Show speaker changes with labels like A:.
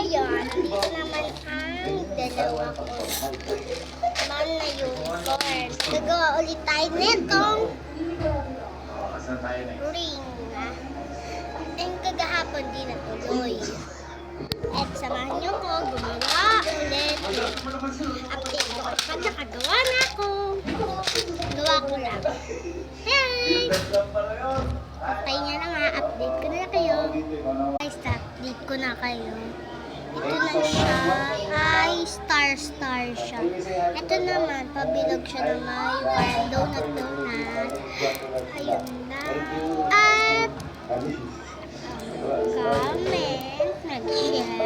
A: ngayon, dito naman ang dalawa ko. Man na unicorn. Gagawa ulit tayo nitong ring. And kagahapon din natuloy. At samahan niyo ko gumawa ulit. Update ko pag nakagawa na ako. Gawa ko lang. Hey! Okay nga na nga, update ko na kayo. Guys, update ko na kayo. Ito na siya. Ay, star siya. Ito naman, pabilog siya na may parang donut. Ayun na. At comment, nag-share.